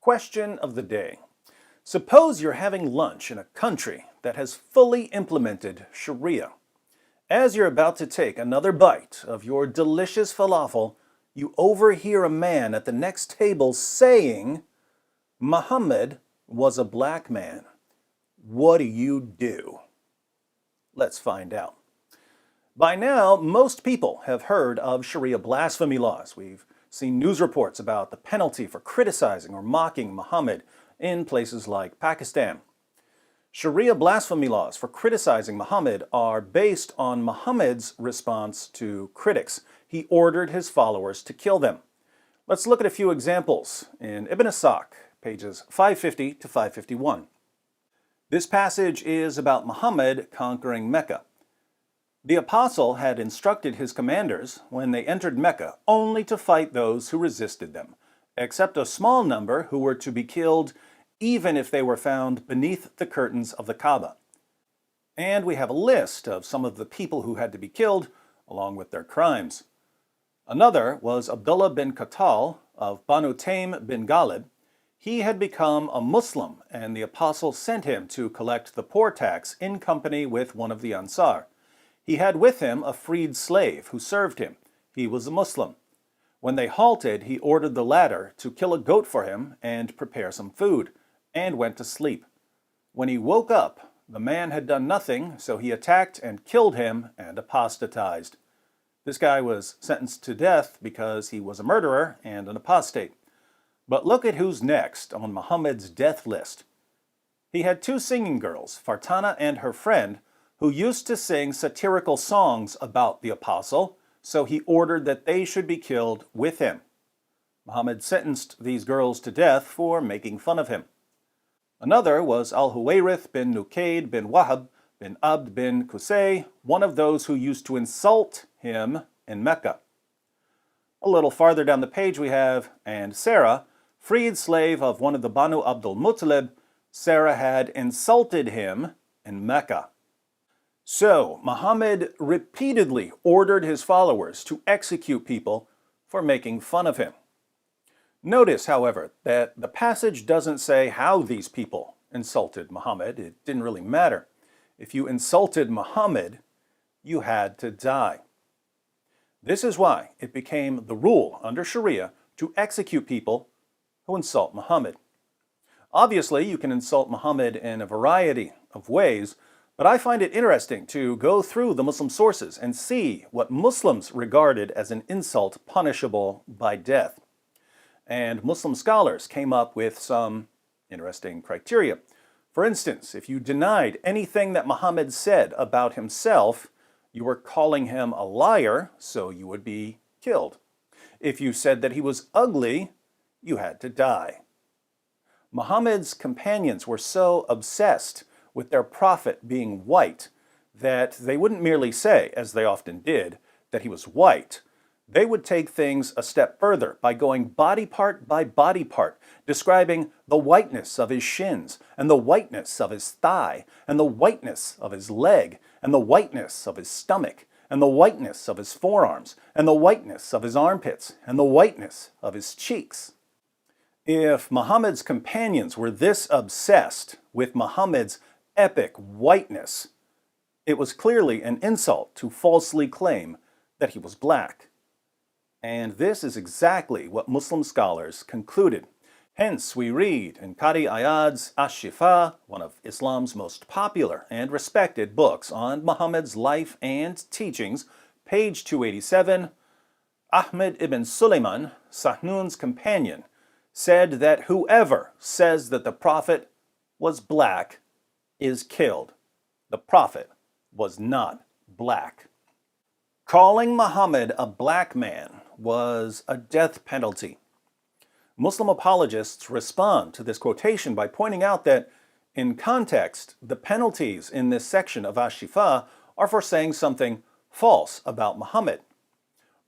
Question of the day. Suppose you're having lunch in a country that has fully implemented Sharia. As you're about to take another bite of your delicious falafel, you overhear a man at the next table saying, "Muhammad was a black man." What do? Let's find out. By now, most people have heard of Sharia blasphemy laws. We've seen news reports about the penalty for criticizing or mocking Muhammad in places like Pakistan. Sharia blasphemy laws for criticizing Muhammad are based on Muhammad's response to critics. He ordered his followers to kill them. Let's look at a few examples in Ibn Ishaq, pages 550 to 551. This passage is about Muhammad conquering Mecca. The apostle had instructed his commanders when they entered Mecca only to fight those who resisted them, except a small number who were to be killed even if they were found beneath the curtains of the Kaaba. And we have a list of some of the people who had to be killed, along with their crimes. Another was Abdullah bin Qatal of Banu Taym bin Ghalib. He had become a Muslim, and the apostle sent him to collect the poor tax in company with one of the Ansar. He had with him a freed slave who served him. He was a Muslim. When they halted, he ordered the latter to kill a goat for him and prepare some food, and went to sleep. When he woke up, the man had done nothing, so he attacked and killed him and apostatized. This guy was sentenced to death because he was a murderer and an apostate. But look at who's next on Muhammad's death list. He had two singing girls, Fartana and her friend, who used to sing satirical songs about the apostle, so he ordered that they should be killed with him. Muhammad sentenced these girls to death for making fun of him. Another was Al-Huwayrith bin Nukayd bin Wahab bin Abd bin Qusay, one of those who used to insult him in Mecca. A little farther down the page we have, and Sarah, freed slave of one of the Banu Abdul Muttalib. Sarah had insulted him in Mecca. So, Muhammad repeatedly ordered his followers to execute people for making fun of him. Notice, however, that the passage doesn't say how these people insulted Muhammad. It didn't really matter. If you insulted Muhammad, you had to die. This is why it became the rule under Sharia to execute people who insult Muhammad. Obviously, you can insult Muhammad in a variety of ways, but I find it interesting to go through the Muslim sources and see what Muslims regarded as an insult punishable by death. And Muslim scholars came up with some interesting criteria. For instance, if you denied anything that Muhammad said about himself, you were calling him a liar, so you would be killed. If you said that he was ugly, you had to die. Muhammad's companions were so obsessed with their prophet being white that they wouldn't merely say, as they often did, that he was white. They would take things a step further by going body part by body part, describing the whiteness of his shins, and the whiteness of his thigh, and the whiteness of his leg, and the whiteness of his stomach, and the whiteness of his forearms, and the whiteness of his armpits, and the whiteness of his cheeks. If Muhammad's companions were this obsessed with Muhammad's epic whiteness, it was clearly an insult to falsely claim that he was black. And this is exactly what Muslim scholars concluded. Hence, we read in Qadi Iyad's Ash-Shifa, one of Islam's most popular and respected books on Muhammad's life and teachings, page 287, Ahmad ibn Sulayman, Sahnun's companion, said that whoever says that the Prophet was black is killed. The Prophet was not black. Calling Muhammad a black man was a death penalty. Muslim apologists respond to this quotation by pointing out that, in context, the penalties in this section of Ash-Shifa are for saying something false about Muhammad.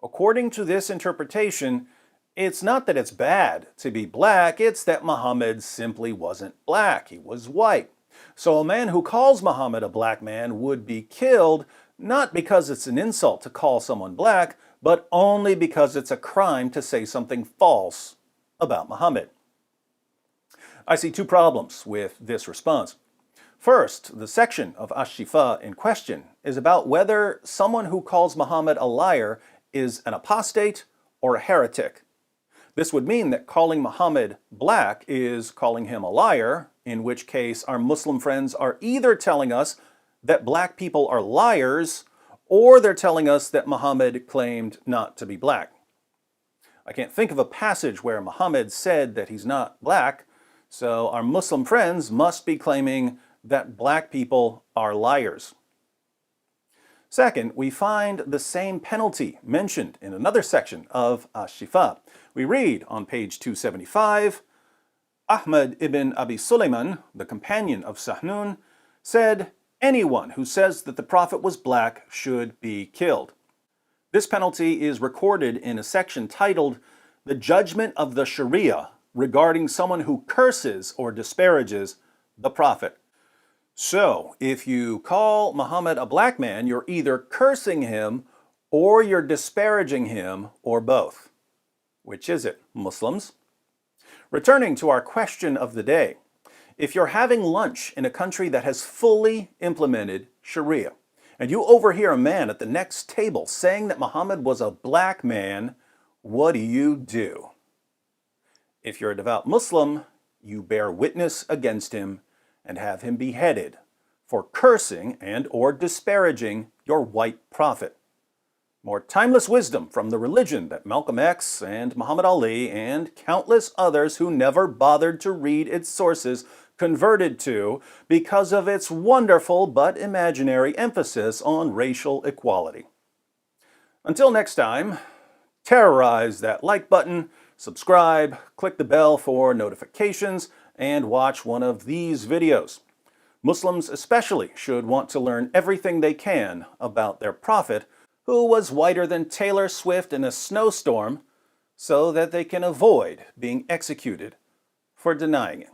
According to this interpretation, it's not that it's bad to be black, it's that Muhammad simply wasn't black, he was white. So a man who calls Muhammad a black man would be killed, not because it's an insult to call someone black, but only because it's a crime to say something false about Muhammad. I see two problems with this response. First, the section of Ash-Shifa in question is about whether someone who calls Muhammad a liar is an apostate or a heretic. This would mean that calling Muhammad black is calling him a liar, in which case our Muslim friends are either telling us that black people are liars, or they're telling us that Muhammad claimed not to be black. I can't think of a passage where Muhammad said that he's not black, so our Muslim friends must be claiming that black people are liars. Second, we find the same penalty mentioned in another section of Ash-Shifa. We read on page 275, Ahmad ibn Sulayman, the companion of Sahnun, said, "Anyone who says that the Prophet was black should be killed." This penalty is recorded in a section titled, "The Judgment of the Sharia regarding someone who curses or disparages the Prophet." So, if you call Muhammad a black man, you're either cursing him or you're disparaging him, or both. Which is it, Muslims? Returning to our question of the day, if you're having lunch in a country that has fully implemented Sharia, and you overhear a man at the next table saying that Muhammad was a black man, what do? If you're a devout Muslim, you bear witness against him and have him beheaded for cursing and or disparaging your white prophet. More timeless wisdom from the religion that Malcolm X and Muhammad Ali and countless others who never bothered to read its sources converted to because of its wonderful but imaginary emphasis on racial equality. Until next time, terrorize that like button, subscribe, click the bell for notifications, and watch one of these videos. Muslims especially should want to learn everything they can about their prophet, who was whiter than Taylor Swift in a snowstorm, so that they can avoid being executed for denying it.